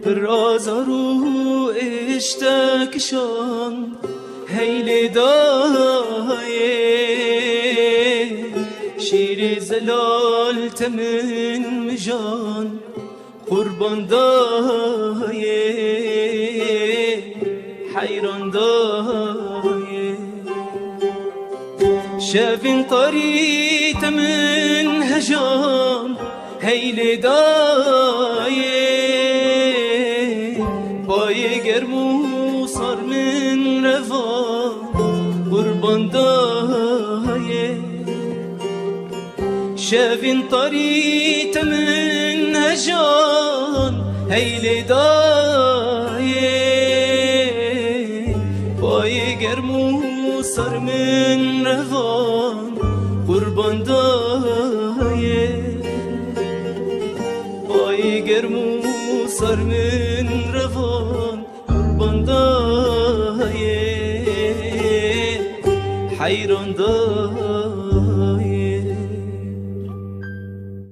پر آزار و اشتکشان هیل دایه شیر زلال تمن مجان قربان دایه حیران دایه شافین طاری تمن هجان هیل دایه پای گرمو سر من روا قربان دایه شافین طاری تمن هجان هیل دایه پای گرمو سر من روان قربان دایه پای گرمو سر من روان قربان دایه حیران دایه